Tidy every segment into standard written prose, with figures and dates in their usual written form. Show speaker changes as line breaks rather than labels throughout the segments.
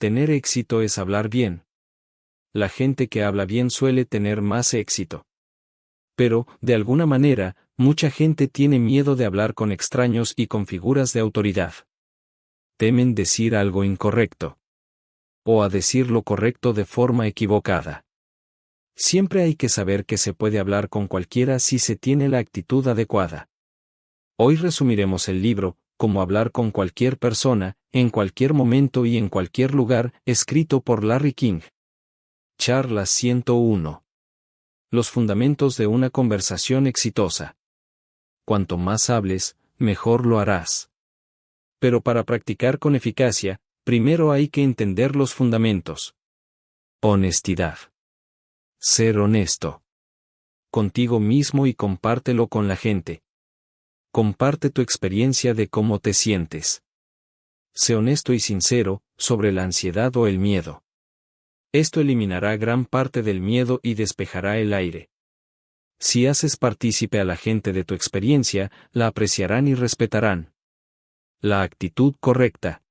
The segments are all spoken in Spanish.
Tener éxito es hablar bien. La gente que habla bien suele tener más éxito. Pero, de alguna manera, mucha gente tiene miedo de hablar con extraños y con figuras de autoridad. Temen decir algo incorrecto. O a decir lo correcto de forma equivocada. Siempre hay que saber que se puede hablar con cualquiera si se tiene la actitud adecuada. Hoy resumiremos el libro, Cómo hablar con cualquier persona, en cualquier momento y en cualquier lugar, escrito por Larry King. Charla 101. Los fundamentos de una conversación exitosa. Cuanto más hables, mejor lo harás. Pero para practicar con eficacia, primero hay que entender los fundamentos. Honestidad. Ser honesto contigo mismo y compártelo con la gente. Comparte tu experiencia de cómo te sientes. Sé honesto y sincero sobre la ansiedad o el miedo. Esto eliminará gran parte del miedo y despejará el aire. Si haces partícipe a la gente de tu experiencia, la apreciarán y respetarán. La actitud correcta.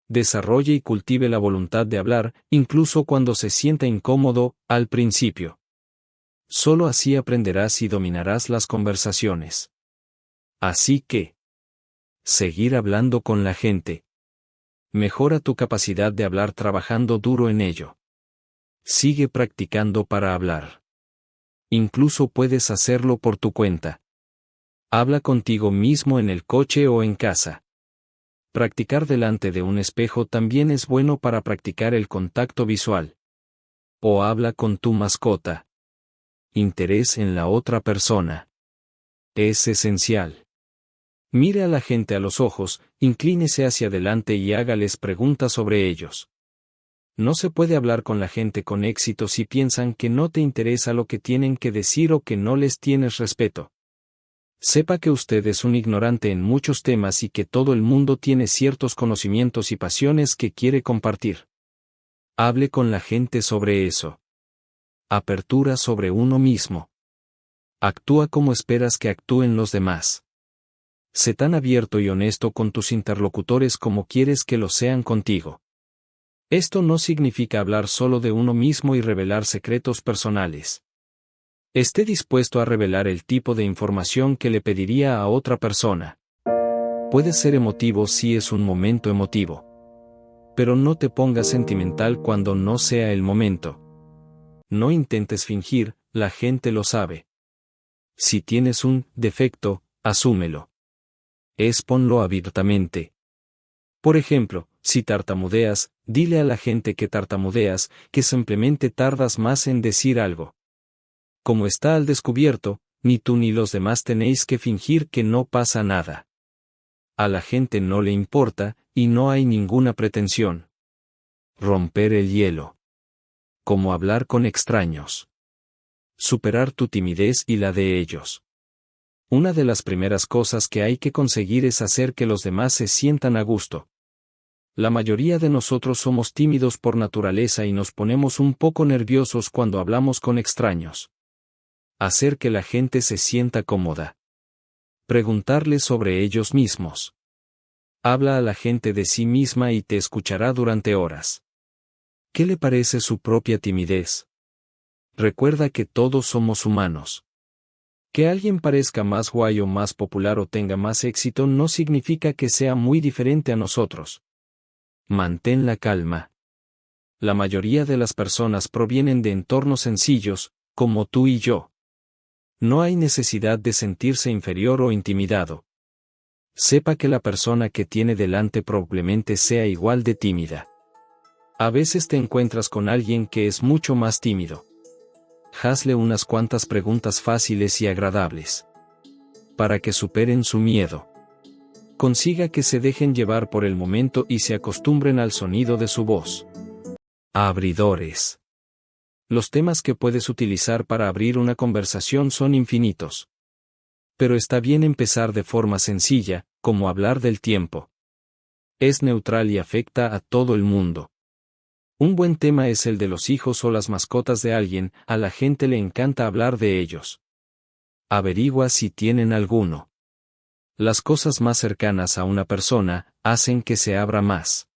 Desarrolle y cultive la voluntad de hablar, incluso cuando se sienta incómodo, al principio. Solo así aprenderás y dominarás las conversaciones. Así que, seguir hablando con la gente. Mejora tu capacidad de hablar trabajando duro en ello. Sigue practicando para hablar. Incluso puedes hacerlo por tu cuenta. Habla contigo mismo en el coche o en casa. Practicar delante de un espejo también es bueno para practicar el contacto visual. O habla con tu mascota. Interés en la otra persona. Es esencial. Mire a la gente a los ojos, inclínese hacia adelante y hágales preguntas sobre ellos. No se puede hablar con la gente con éxito si piensan que no te interesa lo que tienen que decir o que no les tienes respeto. Sepa que usted es un ignorante en muchos temas y que todo el mundo tiene ciertos conocimientos y pasiones que quiere compartir. Hable con la gente sobre eso. Apertura sobre uno mismo. Actúa como esperas que actúen los demás. Sé tan abierto y honesto con tus interlocutores como quieres que lo sean contigo. Esto no significa hablar solo de uno mismo y revelar secretos personales. Esté dispuesto a revelar el tipo de información que le pediría a otra persona. Puede ser emotivo si es un momento emotivo. Pero no te pongas sentimental cuando no sea el momento. No intentes fingir, la gente lo sabe. Si tienes un defecto, asúmelo. Exponlo abiertamente. Por ejemplo, si tartamudeas, dile a la gente que tartamudeas, que simplemente tardas más en decir algo. Como está al descubierto, ni tú ni los demás tenéis que fingir que no pasa nada. A la gente no le importa, y no hay ninguna pretensión. Romper el hielo. Como hablar con extraños. Superar tu timidez y la de ellos. Una de las primeras cosas que hay que conseguir es hacer que los demás se sientan a gusto. La mayoría de nosotros somos tímidos por naturaleza y nos ponemos un poco nerviosos cuando hablamos con extraños. Hacer que la gente se sienta cómoda. Preguntarles sobre ellos mismos. Habla a la gente de sí misma y te escuchará durante horas. ¿Qué le parece su propia timidez? Recuerda que todos somos humanos. Que alguien parezca más guay o más popular o tenga más éxito no significa que sea muy diferente a nosotros. Mantén la calma. La mayoría de las personas provienen de entornos sencillos, como tú y yo. No hay necesidad de sentirse inferior o intimidado. Sepa que la persona que tiene delante probablemente sea igual de tímida. A veces te encuentras con alguien que es mucho más tímido. Hazle unas cuantas preguntas fáciles y agradables. Para que superen su miedo. Consiga que se dejen llevar por el momento y se acostumbren al sonido de su voz. Abridores. Los temas que puedes utilizar para abrir una conversación son infinitos. Pero está bien empezar de forma sencilla, como hablar del tiempo. Es neutral y afecta a todo el mundo. Un buen tema es el de los hijos o las mascotas de alguien, a la gente le encanta hablar de ellos. Averigua si tienen alguno. Las cosas más cercanas a una persona hacen que se abra más.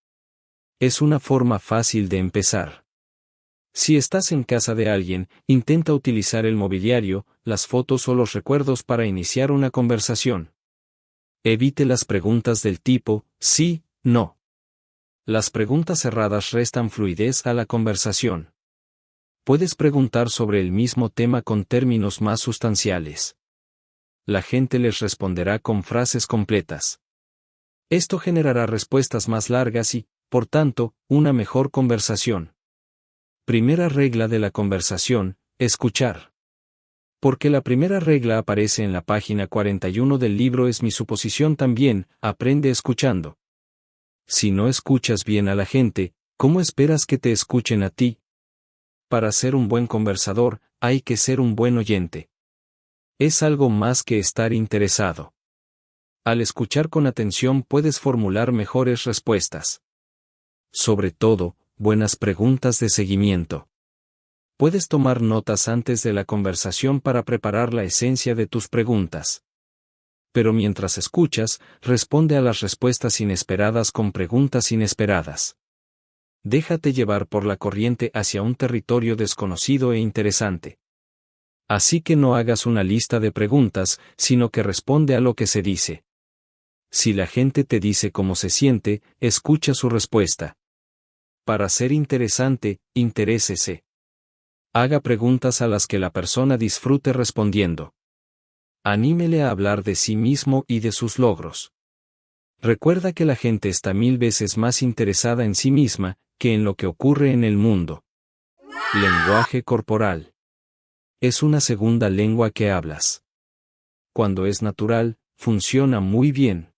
Es una forma fácil de empezar. Si estás en casa de alguien, intenta utilizar el mobiliario, las fotos o los recuerdos para iniciar una conversación. Evite las preguntas del tipo, sí, no. Las preguntas cerradas restan fluidez a la conversación. Puedes preguntar sobre el mismo tema con términos más sustanciales. La gente les responderá con frases completas. Esto generará respuestas más largas y, por tanto, una mejor conversación. Primera regla de la conversación: escuchar. Porque la primera regla aparece en la página 41 del libro Es mi suposición también, aprende escuchando. Si no escuchas bien a la gente, ¿cómo esperas que te escuchen a ti? Para ser un buen conversador, hay que ser un buen oyente. Es algo más que estar interesado. Al escuchar con atención puedes formular mejores respuestas. Sobre todo, buenas preguntas de seguimiento. Puedes tomar notas antes de la conversación para preparar la esencia de tus preguntas. Pero mientras escuchas, responde a las respuestas inesperadas con preguntas inesperadas. Déjate llevar por la corriente hacia un territorio desconocido e interesante. Así que no hagas una lista de preguntas, sino que responde a lo que se dice. Si la gente te dice cómo se siente, escucha su respuesta. Para ser interesante, interésese. Haga preguntas a las que la persona disfrute respondiendo. Anímele a hablar de sí mismo y de sus logros. Recuerda que la gente está 1000 veces más interesada en sí misma que en lo que ocurre en el mundo. Lenguaje corporal. Es una segunda lengua que hablas. Cuando es natural, funciona muy bien.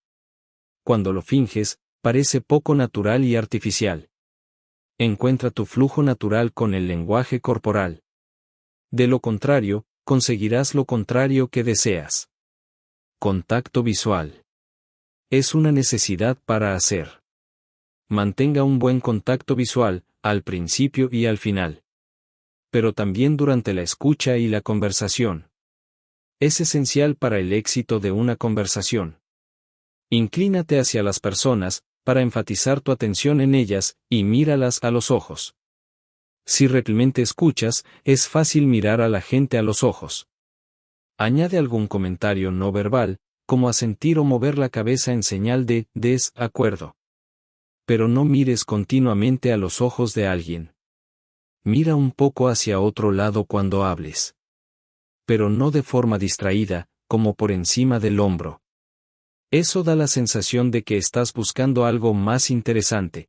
Cuando lo finges, parece poco natural y artificial. Encuentra tu flujo natural con el lenguaje corporal. De lo contrario, conseguirás lo contrario que deseas. Contacto visual. Es una necesidad para hacer. Mantenga un buen contacto visual, al principio y al final. Pero también durante la escucha y la conversación. Es esencial para el éxito de una conversación. Inclínate hacia las personas, para enfatizar tu atención en ellas, y míralas a los ojos. Si realmente escuchas, es fácil mirar a la gente a los ojos. Añade algún comentario no verbal, como asentir o mover la cabeza en señal de desacuerdo. Pero no mires continuamente a los ojos de alguien. Mira un poco hacia otro lado cuando hables. Pero no de forma distraída, como por encima del hombro. Eso da la sensación de que estás buscando algo más interesante.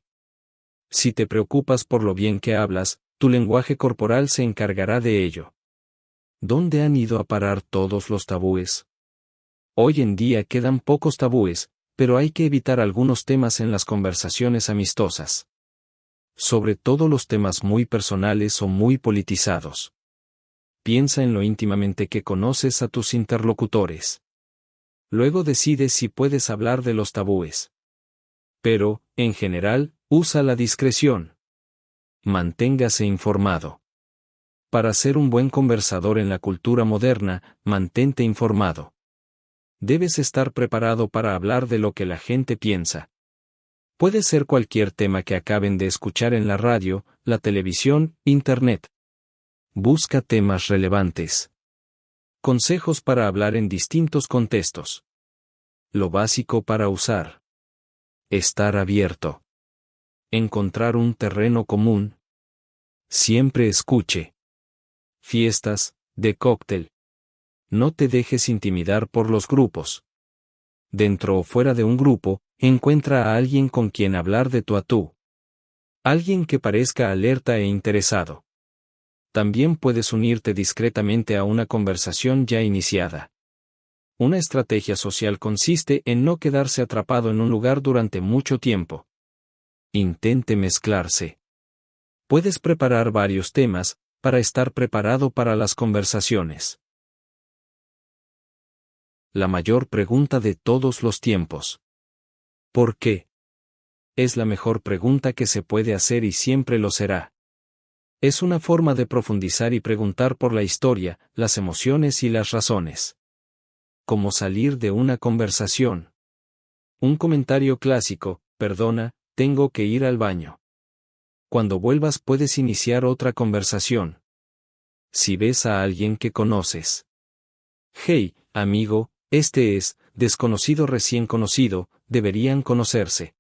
Si te preocupas por lo bien que hablas, tu lenguaje corporal se encargará de ello. ¿Dónde han ido a parar todos los tabúes? Hoy en día quedan pocos tabúes, pero hay que evitar algunos temas en las conversaciones amistosas. Sobre todo los temas muy personales o muy politizados. Piensa en lo íntimamente que conoces a tus interlocutores. Luego decides si puedes hablar de los tabúes. Pero, en general, usa la discreción. Manténgase informado. Para ser un buen conversador en la cultura moderna, mantente informado. Debes estar preparado para hablar de lo que la gente piensa. Puede ser cualquier tema que acaben de escuchar en la radio, la televisión, internet. Busca temas relevantes. Consejos para hablar en distintos contextos. Lo básico para usar. Estar abierto. Encontrar un terreno común. Siempre escuche. Fiestas, de cóctel. No te dejes intimidar por los grupos. Dentro o fuera de un grupo, encuentra a alguien con quien hablar de tú a tú. Alguien que parezca alerta e interesado. También puedes unirte discretamente a una conversación ya iniciada. Una estrategia social consiste en no quedarse atrapado en un lugar durante mucho tiempo. Intente mezclarse. Puedes preparar varios temas, para estar preparado para las conversaciones. La mayor pregunta de todos los tiempos. ¿Por qué? Es la mejor pregunta que se puede hacer y siempre lo será. Es una forma de profundizar y preguntar por la historia, las emociones y las razones. ¿Cómo salir de una conversación? Un comentario clásico: perdona, tengo que ir al baño. cuando vuelvas puedes iniciar otra conversación. Si ves a alguien que conoces. Hey, amigo, este es, desconocido recién conocido, deberían conocerse.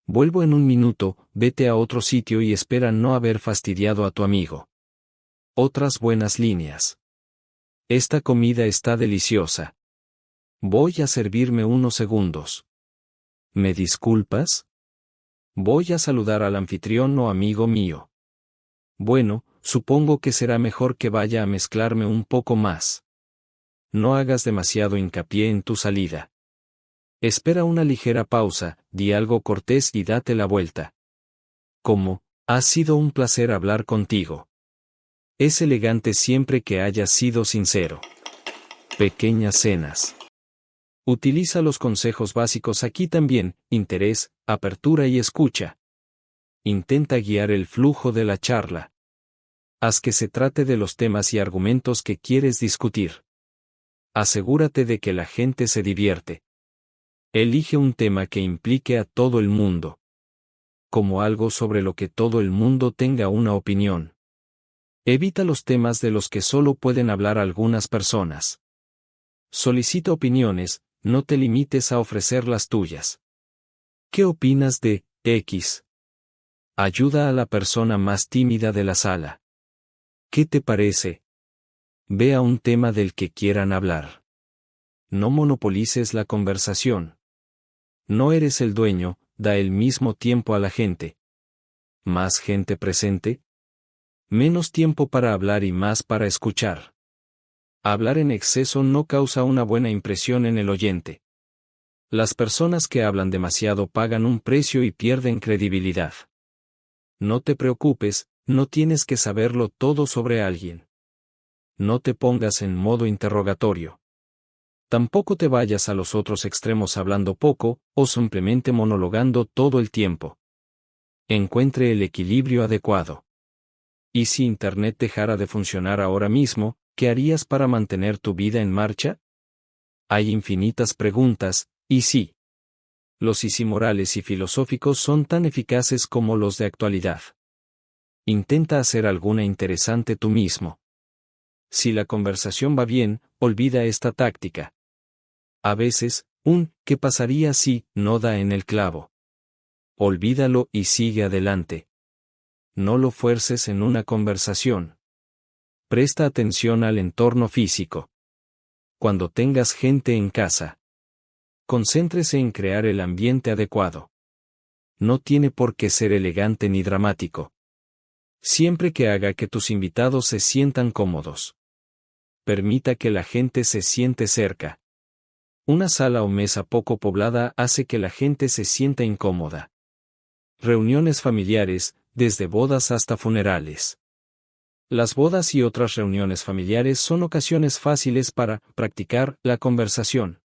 Vuelvo en un minuto, vete a otro sitio y espera no haber fastidiado a tu amigo. Otras buenas líneas. Esta comida está deliciosa. Voy a servirme unos segundos. ¿Me disculpas? Voy a saludar al anfitrión o amigo mío. Bueno, supongo que será mejor que vaya a mezclarme un poco más. No hagas demasiado hincapié en tu salida. Espera una ligera pausa, di algo cortés y date la vuelta. ¿Cómo? Ha sido un placer hablar contigo. Es elegante siempre que hayas sido sincero. Pequeñas cenas. Utiliza los consejos básicos aquí también, interés, apertura y escucha. Intenta guiar el flujo de la charla. Haz que se trate de los temas y argumentos que quieres discutir. Asegúrate de que la gente se divierte. Elige un tema que implique a todo el mundo. Como algo sobre lo que todo el mundo tenga una opinión. Evita los temas de los que solo pueden hablar algunas personas. Solicita opiniones, no te limites a ofrecer las tuyas. ¿Qué opinas de X? Ayuda a la persona más tímida de la sala. ¿Qué te parece? Ve a un tema del que quieran hablar. No monopolices la conversación. No eres el dueño, da el mismo tiempo a la gente. ¿Más gente presente? Menos tiempo para hablar y más para escuchar. Hablar en exceso no causa una buena impresión en el oyente. Las personas que hablan demasiado pagan un precio y pierden credibilidad. No te preocupes, no tienes que saberlo todo sobre alguien. No te pongas en modo interrogatorio. Tampoco te vayas a los otros extremos hablando poco, o simplemente monologando todo el tiempo. Encuentre el equilibrio adecuado. ¿Y si Internet dejara de funcionar ahora mismo, qué harías para mantener tu vida en marcha? Hay infinitas preguntas, ¿y si? Los y si morales y filosóficos son tan eficaces como los de actualidad. Intenta hacer alguna interesante tú mismo. Si la conversación va bien, olvida esta táctica. A veces, ¿qué pasaría si no da en el clavo? Olvídalo y sigue adelante. No lo fuerces en una conversación. Presta atención al entorno físico. Cuando tengas gente en casa, concéntrese en crear el ambiente adecuado. No tiene por qué ser elegante ni dramático. Siempre que haga que tus invitados se sientan cómodos. Permita que la gente se siente cerca. Una sala o mesa poco poblada hace que la gente se sienta incómoda. Reuniones familiares, desde bodas hasta funerales. Las bodas y otras reuniones familiares son ocasiones fáciles para practicar la conversación.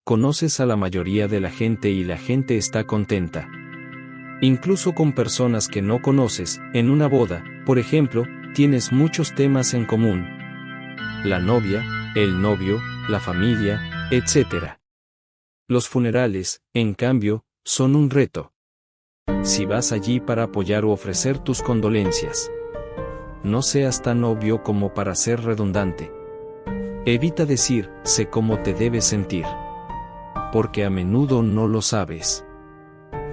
Conoces a la mayoría de la gente y la gente está contenta. Incluso con personas que no conoces, en una boda, por ejemplo, tienes muchos temas en común. La novia, el novio, la familia, etc. Los funerales, en cambio, son un reto. Si vas allí para apoyar o ofrecer tus condolencias, no seas tan obvio como para ser redundante. Evita decir, sé cómo te debes sentir. Porque a menudo no lo sabes.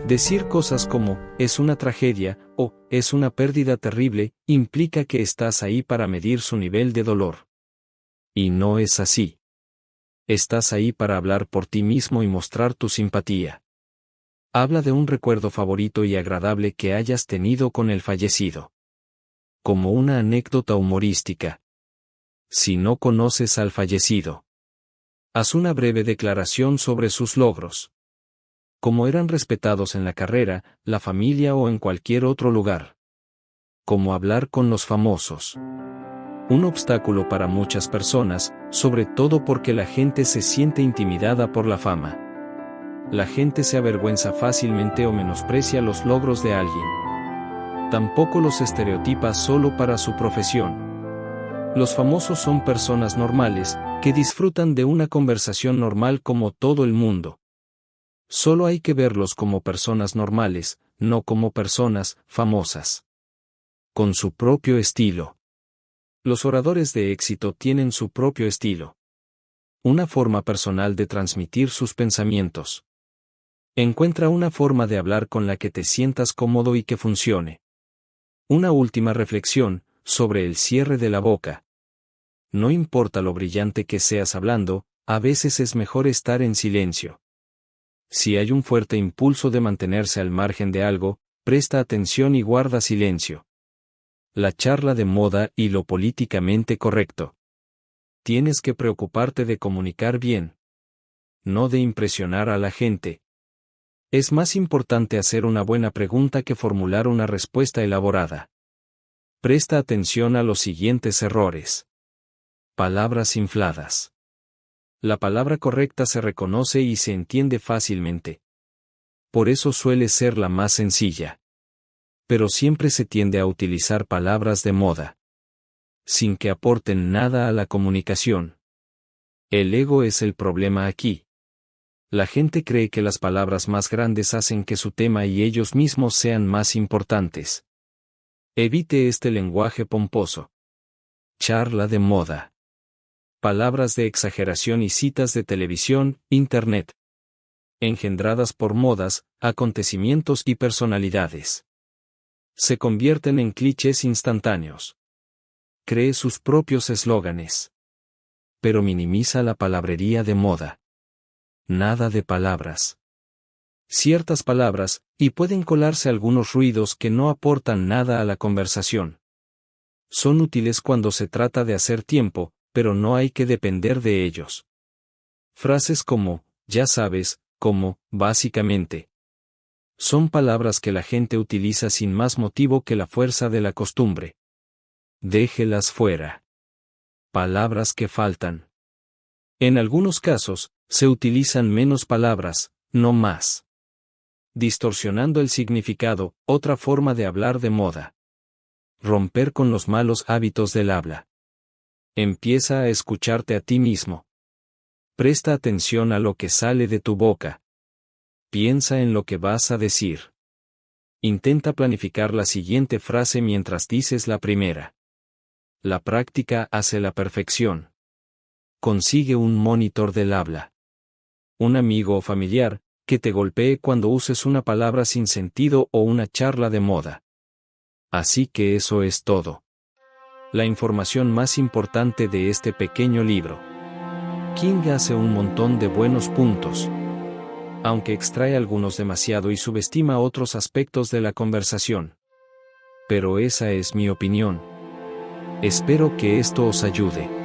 Decir cosas como, es una tragedia, o, es una pérdida terrible, implica que estás ahí para medir su nivel de dolor. Y no es así. Estás ahí para hablar por ti mismo y mostrar tu simpatía. Habla de un recuerdo favorito y agradable que hayas tenido con el fallecido. Como una anécdota humorística. Si no conoces al fallecido, haz una breve declaración sobre sus logros. Cómo eran respetados en la carrera, la familia o en cualquier otro lugar. Cómo hablar con los famosos. Un obstáculo para muchas personas, sobre todo porque la gente se siente intimidada por la fama. La gente se avergüenza fácilmente o menosprecia los logros de alguien. Tampoco los estereotipa solo para su profesión. Los famosos son personas normales, que disfrutan de una conversación normal como todo el mundo. Solo hay que verlos como personas normales, no como personas famosas. Con su propio estilo. Los oradores de éxito tienen su propio estilo. Una forma personal de transmitir sus pensamientos. Encuentra una forma de hablar con la que te sientas cómodo y que funcione. Una última reflexión, sobre el cierre de la boca. No importa lo brillante que seas hablando, a veces es mejor estar en silencio. Si hay un fuerte impulso de mantenerse al margen de algo, presta atención y guarda silencio. La charla de moda y lo políticamente correcto. Tienes que preocuparte de comunicar bien. No de impresionar a la gente. Es más importante hacer una buena pregunta que formular una respuesta elaborada. Presta atención a los siguientes errores. Palabras infladas. La palabra correcta se reconoce y se entiende fácilmente. Por eso suele ser la más sencilla. Pero siempre se tiende a utilizar palabras de moda, sin que aporten nada a la comunicación. El ego es el problema aquí. La gente cree que las palabras más grandes hacen que su tema y ellos mismos sean más importantes. Evite este lenguaje pomposo. Charla de moda. Palabras de exageración y citas de televisión, internet. Engendradas por modas, acontecimientos y personalidades. Se convierten en clichés instantáneos. Cree sus propios eslóganes. Pero minimiza la palabrería de moda. Nada de palabras. Ciertas palabras, y pueden colarse algunos ruidos que no aportan nada a la conversación. Son útiles cuando se trata de hacer tiempo, pero no hay que depender de ellos. Frases como, ya sabes, como, básicamente. Son palabras que la gente utiliza sin más motivo que la fuerza de la costumbre. Déjelas fuera. Palabras que faltan. En algunos casos, se utilizan menos palabras, no más. Distorsionando el significado, otra forma de hablar de moda. Romper con los malos hábitos del habla. Empieza a escucharte a ti mismo. Presta atención a lo que sale de tu boca. Piensa en lo que vas a decir. Intenta planificar la siguiente frase mientras dices la primera. La práctica hace la perfección. Consigue un monitor del habla. Un amigo o familiar, que te golpee cuando uses una palabra sin sentido o una charla de moda. Así que eso es todo. La información más importante de este pequeño libro. King hace un montón de buenos puntos, aunque extrae algunos demasiado y subestima otros aspectos de la conversación. Pero esa es mi opinión. Espero que esto os ayude.